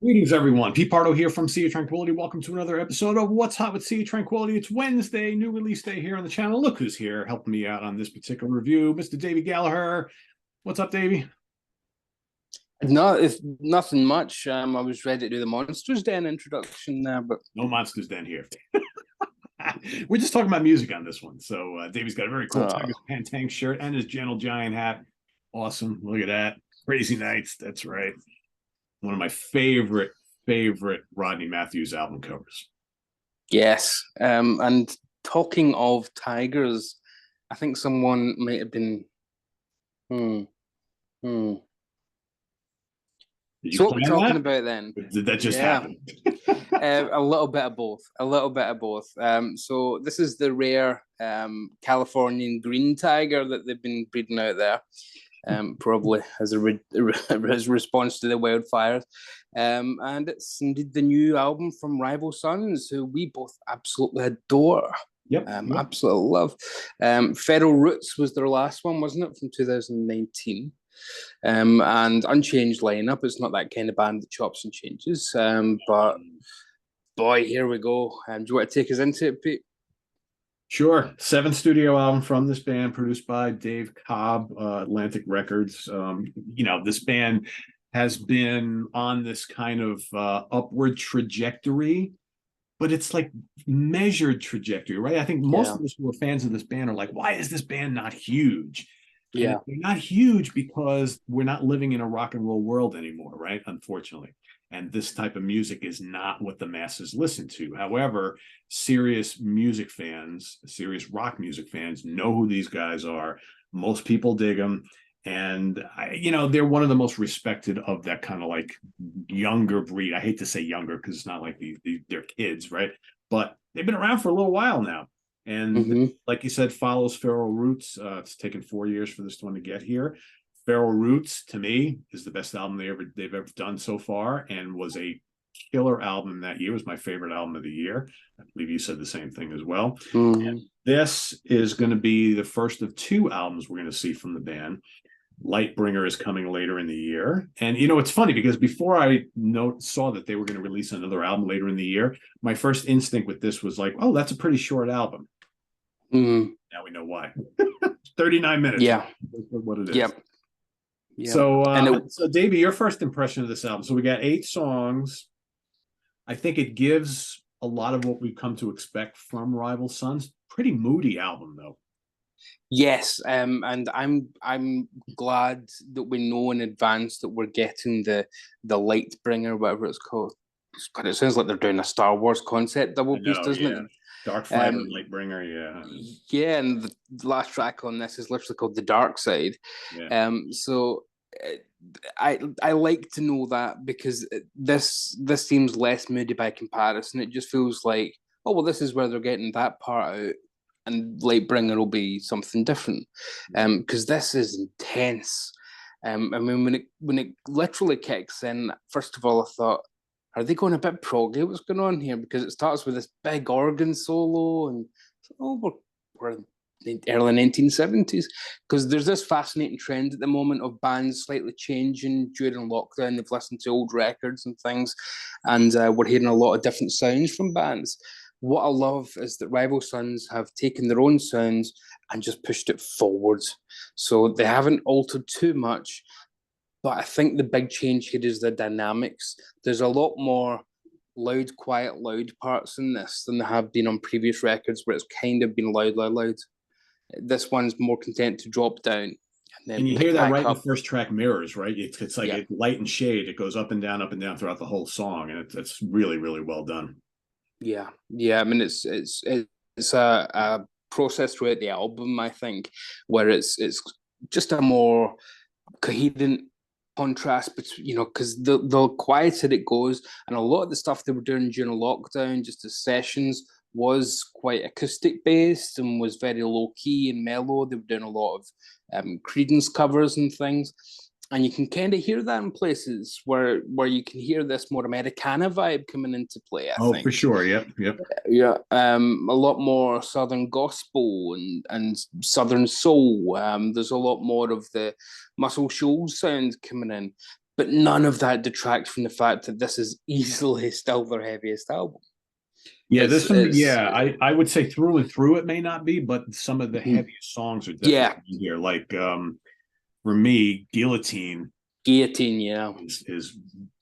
Greetings, everyone. Pete Pardo here from Sea of Tranquility. Welcome to another episode of What's Hot with Sea of Tranquility. It's Wednesday, new release day here on the channel. Look who's here helping me out on this particular review, Mr. Davy Gallagher. What's up, Davy? No, it's nothing much. I was ready to do the Monsters Den introduction there, but No Monsters Den here. We're just talking about music on this one. So Davy's got a very cool uh, Tigers Pantang shirt and his Gentle Giant hat. Awesome. Look at that. Crazy Nights. That's right. One of my favorite Rodney Matthews album covers. yes. And talking of tigers, I think someone might have been. Hmm, hmm. Did you So what we're plan talking that? about then? Did that just Yeah, happen? a little bit of both. A little bit of both. So this is the rare Californian green tiger that they've been breeding out there. Probably as as response to the wildfires. And it's indeed the new album from Rival Sons, who we both absolutely adore. Yep. Absolutely love. Feral Roots was their last one, wasn't it, from 2019? And unchanged lineup. It's not that kind of band that chops and changes. But boy, here we go. Do you want to take us into it, Pete? Sure. Seventh studio album from this band, produced by Dave Cobb, Atlantic Records. This band has been on this kind of upward trajectory, but it's like measured trajectory, right? I think most Yeah. of us who are fans of this band are like, why is this band not huge? And Yeah. they're not huge because we're not living in a rock and roll world anymore, right? Unfortunately. And this type of music is not what the masses listen to. However, serious music fans, serious rock music fans know who these guys are. Most people dig them. And, they're one of the most respected of that kind of like younger breed. I hate to say younger because it's not like they're kids, right? But they've been around for a little while now. And Mm-hmm. like you said, follows Feral Roots. It's taken 4 years for this one to get here. Feral Roots, to me, is the best album they've ever done so far, and was a killer album that year. It was my favorite album of the year. I believe you said the same thing as well. And Mm-hmm. this is going to be the first of two albums we're going to see from the band. Lightbringer is coming later in the year. And it's funny because before I saw that they were going to release another album later in the year, my first instinct with this was like, oh, that's a pretty short album. Mm-hmm. Now we know why. 39 minutes. Yeah. What it is. Yep. Yeah. So Davey, your first impression of this album. So we got 8 songs. I think it gives a lot of what we've come to expect from Rival Sons. Pretty moody album, though. Yes, and I'm glad that we know in advance that we're getting the Lightbringer, whatever it's called. God, it sounds like they're doing a Star Wars concept double piece, doesn't Yeah. it? Darkfighter Um, and Lightbringer, yeah. yeah, and the last track on this is literally called "The Dark Side." Yeah. So I like to know that because this seems less moody by comparison. It just feels like, oh well, this is where they're getting that part out, and Lightbringer will be something different. Because this is intense. I mean, when it literally kicks in, first of all, I thought, are they going a bit proggy? What's going on here? Because it starts with this big organ solo, and oh, we're in the early 1970s. Because there's this fascinating trend at the moment of bands slightly changing during lockdown. They've listened to old records and things, and we're hearing a lot of different sounds from bands. What I love is that Rival Sons have taken their own sounds and just pushed it forwards. So they haven't altered too much, but I think the big change here is the dynamics. There's a lot more loud, quiet, loud parts in this than there have been on previous records where it's kind of been loud, loud, loud. This one's more content to drop down and And then you hear pick that back right in the up. first track, Mirrors, right? It's like Yeah, it light and shade. It goes up and down throughout the whole song, and it's really, really well done. yeah. I mean, it's a process throughout the album, I think, where it's just a more coherent contrast between, because the quieter it goes, and a lot of the stuff they were doing during lockdown, just as sessions, was quite acoustic based and was very low key and mellow. They were doing a lot of Creedence covers and things, and you can kind of hear that in places where you can hear this more Americana vibe coming into play. I Oh, for think, sure. Yep. yeah, a lot more Southern gospel and Southern soul. There's a lot more of the Muscle Shoals sound coming in. but none of that detracts from the fact that this is easily still their heaviest album. Yeah, It's this one, it's yeah, I would say through and through it may not be, but some of the mhm. heaviest songs are Yeah, definitely in here. Like for me, Guillotine Guillotine, yeah, is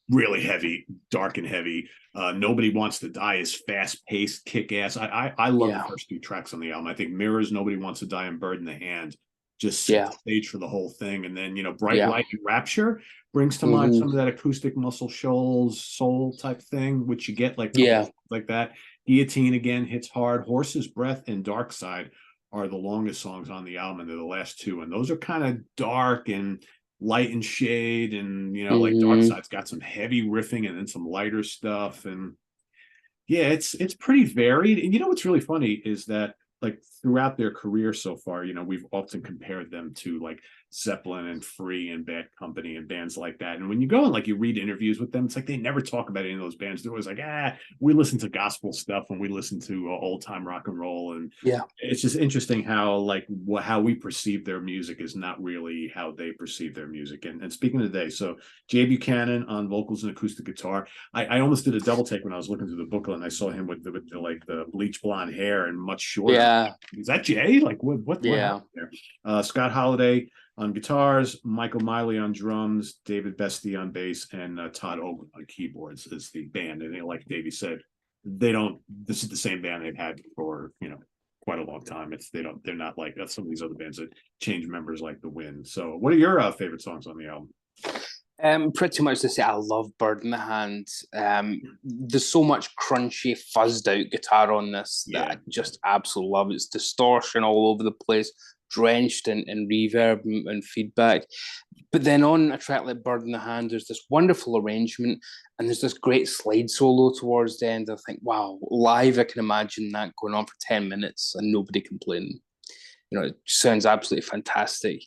really heavy, dark and heavy. Nobody Wants to Die is fast paced, kick ass. I love the yeah, first two tracks on the album. I think Mirrors, Nobody Wants to Die, and Bird in the Hand just set yeah, the stage for the whole thing. And then Bright yeah. Light and Rapture brings to mind Hmm. some of that acoustic Muscle Shoals soul type thing, which you get like a couple Yeah, of like that. Guillotine again hits hard. Horse's Breath and Dark Side are the longest songs on the album, and they're the last two. And those are kind of dark and light and shade, and like Dark hmm, Side's got some heavy riffing and then some lighter stuff. And yeah, it's pretty varied. And what's really funny is that like throughout their career so far, we've often compared them to like Zeppelin and Free and Bad Company and bands like that. And when you go and like you read interviews with them, it's like they never talk about any of those bands. They're always like, we listen to gospel stuff when we listen to old time rock and roll. And yeah. it's just interesting how like how we perceive their music is not really how they perceive their music. And speaking of today, so Jay Buchanan on vocals and acoustic guitar. I almost did a double take when I was looking through the booklet and I saw him with the like the bleach blonde hair and much shorter. Yeah, Is that Jay? Like what yeah. happened there? Scott Holiday on guitars, Michael Miley on drums, David Bestie on bass, and Todd Ogle on keyboards is the band. And like Davey said, they don't. This is the same band they've had for quite a long time. They're not like some of these other bands that change members like the wind. So, what are your favorite songs on the album? Pretty much to say, I love Bird in the Hand. There's so much crunchy, fuzzed out guitar on this that Yeah, I just absolutely love. It's distortion all over the place, drenched in reverb and feedback. But then on a track like Bird in the Hand, there's this wonderful arrangement and there's this great slide solo towards the end. I think, wow, live, I can imagine that going on for 10 minutes and nobody complaining. It sounds absolutely fantastic.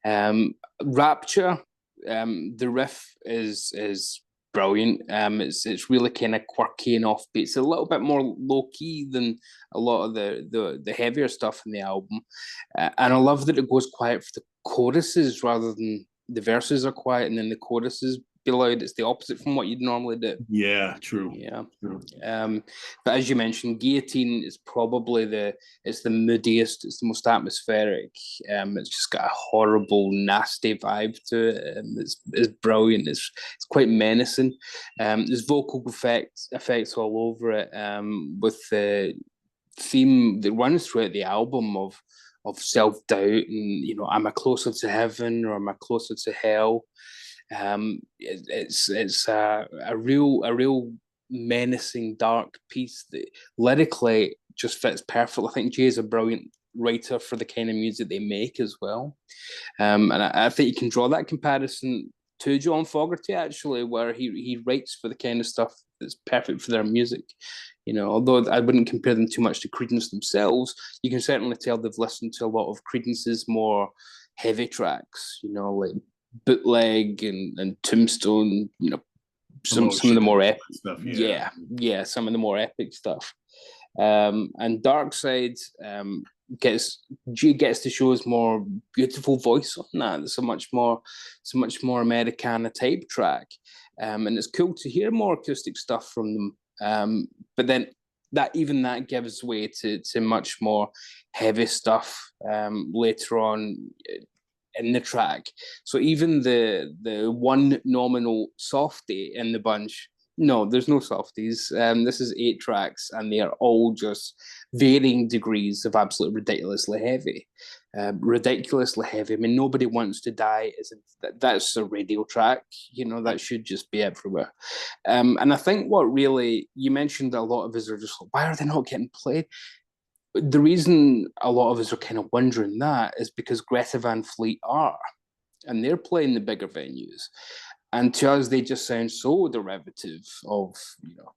Rapture, the riff is brilliant. It's really kind of quirky and offbeat. It's a little bit more low key than a lot of the heavier stuff in the album, and I love that it goes quiet for the choruses rather than the verses are quiet and then the choruses be loud. It's the opposite from what you'd normally do. yeah, true. Yeah. True. But as you mentioned, Guillotine is probably it's the moodiest, it's the most atmospheric. It's just got a horrible, nasty vibe to it. It's brilliant. It's quite menacing. There's vocal effects all over it. With the theme that runs throughout the album of self doubt and am I closer to heaven or am I closer to hell? It's a real menacing dark piece that lyrically just fits perfectly. I think Jay is a brilliant writer for the kind of music they make as well. And I think you can draw that comparison to John Fogerty actually, where he writes for the kind of stuff that's perfect for their music. Although I wouldn't compare them too much to Creedence themselves, you can certainly tell they've listened to a lot of Creedence's more heavy tracks, like Bootleg and Tombstone, some of the more epic stuff. yeah, some of the more epic stuff. And Dark Side gets to show his more beautiful voice on that. It's a much more Americana type track, and it's cool to hear more acoustic stuff from them. But then that gives way to much more heavy stuff later on in the track. So even the one nominal softie in the bunch, no, there's no softies. This is 8 tracks, and they are all just varying degrees of absolutely ridiculously heavy. Ridiculously heavy. I mean, Nobody Wants to Die that's a radio track. That should just be everywhere. And I think what really you mentioned that a lot of us are just like, why are they not getting played? The reason a lot of us are kind of wondering that is because Greta Van Fleet are, and they're playing the bigger venues. And to us, they just sound so derivative of,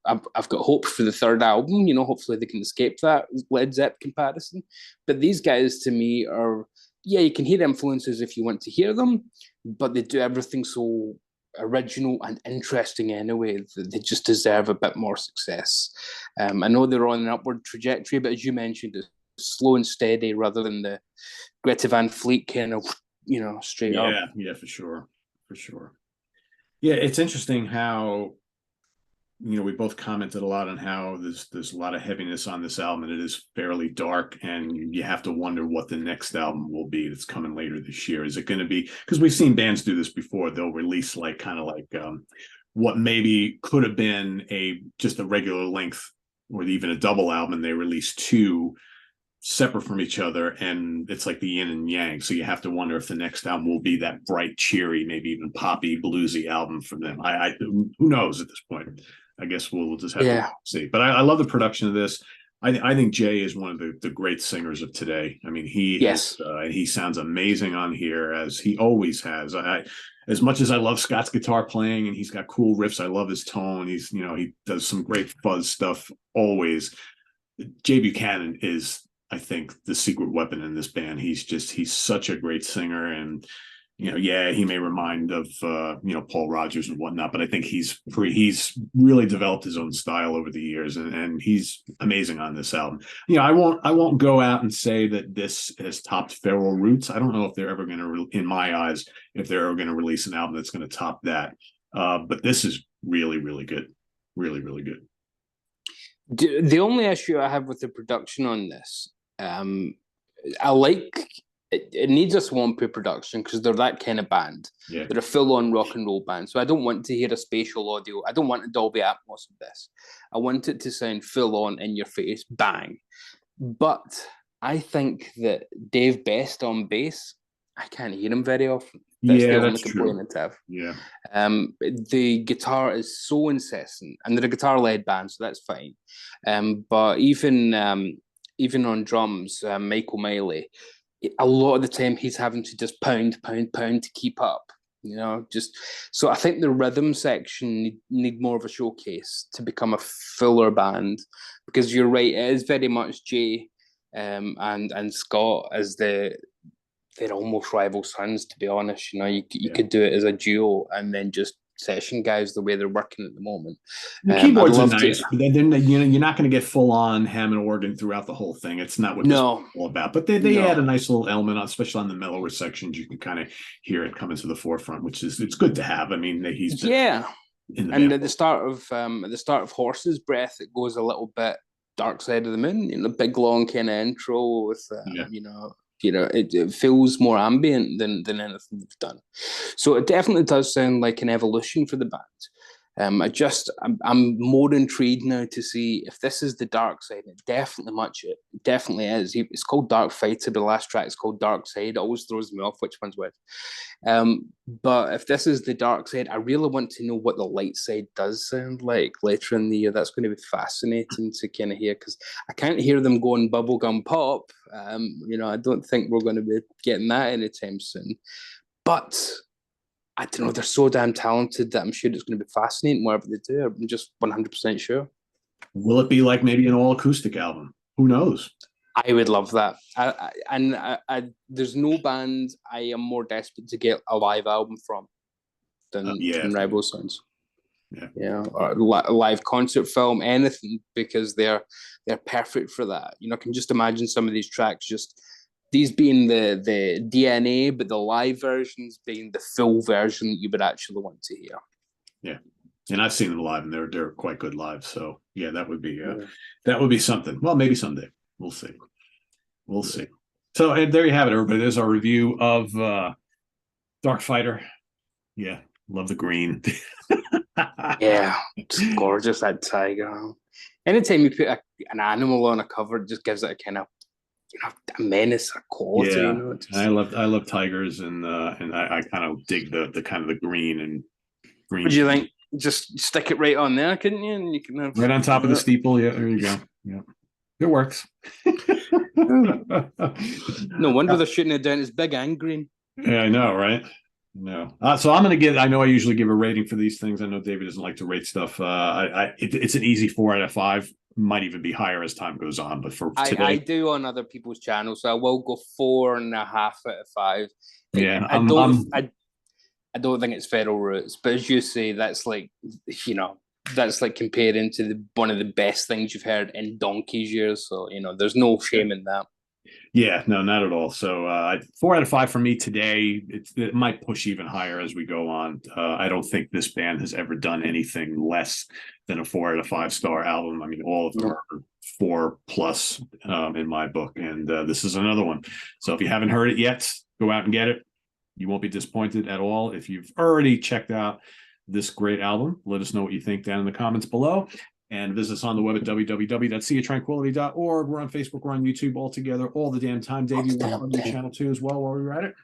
I've got hope for the third album, hopefully they can escape that Led Zepp comparison. But these guys to me are, yeah, you can hear influences if you want to hear them, but they do everything so original and interesting anyway that they just deserve a bit more success. I know they're on an upward trajectory, but as you mentioned, it's slow and steady rather than the Greta Van Fleet kind of, straight up. Yeah, for sure. For sure. Yeah, it's interesting how we both commented a lot on how there's a lot of heaviness on this album, and it is fairly dark, and you have to wonder what the next album will be that's coming later this year. Is it going to be, because we've seen bands do this before, they'll release like kind of like what maybe could have been just a regular length or even a double album, and they release two separate from each other, and it's like the yin and yang. So you have to wonder if the next album will be that bright, cheery, maybe even poppy, bluesy album from them. Who knows at this point? I guess we'll just have to see. But I love the production of this. I think Jay is one of the great singers of today. I mean, he sounds amazing on here, as he always has. As much as I love Scott's guitar playing and he's got cool riffs, I love his tone. He does some great fuzz stuff always. Jay Buchanan is, I think, the secret weapon in this band. He's such a great singer, and he may remind of Paul Rodgers and whatnot, but I think he's really developed his own style over the years, and he's amazing on this album. I won't go out and say that this has topped Feral Roots. I don't know if they're ever going to, in my eyes, if they're ever going to release an album that's going to top that. But this is really, really good, really, really good. The only issue I have with the production on this, I like it needs a swampy production because they're that kind of band. Yeah. They're a full-on rock and roll band. So I don't want to hear a spatial audio. I don't want a Dolby Atmos of this. I want it to sound full-on, in your face, bang. But I think that Dave Best on bass, I can't hear him very often. That's the only complaint I have. Yeah. The guitar is so incessant, and they're a guitar-led band, so that's fine. But even on drums, Michael Miley, a lot of the time he's having to just pound to keep up. So I think the rhythm section need more of a showcase to become a fuller band, because you're right, it is very much Jay and Scott as they're almost rival sons, to be honest. You could do it as a duo and then just session guys the way they're working at the moment. The keyboards are nice, but then you're not going to get full on Hammond organ throughout the whole thing. It's not what this is all about. But they add a nice little element, especially on the mellower sections. You can kind of hear it coming to the forefront, which is it's good to have. I mean, he's and at the start of Horse's Breath, it goes a little bit Dark Side of the Moon. The big long kind of intro with it feels more ambient than anything they've done. So it definitely does sound like an evolution for the band. I'm more intrigued now to see if this is the dark side. It definitely is. It's called Darkfighter, but the last track is called Dark Side. It always throws me off which one's which. But if this is the dark side, I really want to know what the light side does sound like later in the year. That's going to be fascinating to kind of hear, because I can't hear them going bubblegum pop. I don't think we're going to be getting that anytime soon. But I don't know, they're so damn talented that I'm sure it's going to be fascinating whatever they do. I'm just 100% sure. Will it be like maybe an all acoustic album? Who knows? I would love that. There's no band I am more desperate to get a live album from than rivalsons. Or a live concert film, anything, because they're perfect for that. I can just imagine some of these tracks these being the DNA, but the live versions being the full version that you would actually want to hear. Yeah, and I've seen them live, and they're quite good live. So yeah, that would be something. Well, maybe someday. We'll see. We'll see. So and there you have it, everybody. There's our review of Darkfighter. Yeah, love the green. Yeah, it's gorgeous, that tiger. Anytime you put an animal on a cover, it just gives it a kind of a menace, a quality. Yeah, I love tigers, and I kind of dig the kind of the green and green. What do you think? Just stick it right on there, couldn't you? And you can have right on top of the steeple. Yeah, there you go. Yeah, it works. No wonder they're shooting it down as big and green. Yeah, I know, right? No. So I'm going to give, I know I usually give a rating for these things. I know David doesn't like to rate stuff. It's an easy 4 out of 5. Might even be higher as time goes on. But for today, I do on other people's channels, so I will go 4.5 out of 5. Yeah, I don't think it's Feral Roots, but as you say, that's like, that's like comparing to one of the best things you've heard in donkey's years. So there's no shame in that. Yeah, no, not at all. So 4 out of 5 for me today. It might push even higher as we go on. I don't think this band has ever done anything less than a 4 out of 5 star album. I mean, all of them No. are 4 plus in my book, and this is another one. So if you haven't heard it yet, go out and get it. You won't be disappointed at all. If you've already checked out this great album, let us know what you think down in the comments below. And visit us on the web at www.seaoftranquility.org. We're on Facebook, we're on YouTube all together all the damn time. Dave, you work on your channel too as well while we were at it?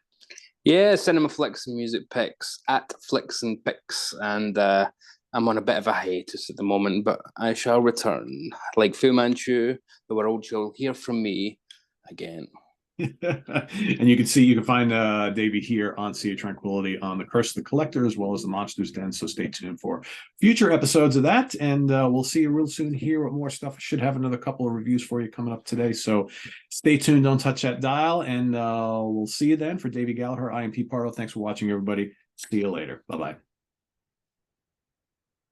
Yeah, Cinema Flicks and Music Picks at Flicks and Picks. And I'm on a bit of a hiatus at the moment, but I shall return. Like Fu Manchu, the world shall hear from me again. And you can find Davey here on Sea of Tranquility on the Curse of the Collector as well as the Monsters Den. So stay tuned for future episodes of that, and we'll see you real soon here with more stuff. I should have another couple of reviews for you coming up today, so stay tuned. Don't touch that dial, and we'll see you then. For Davy Gallagher, I am Pete Pardo. Thanks for watching, everybody. See you later. Bye bye.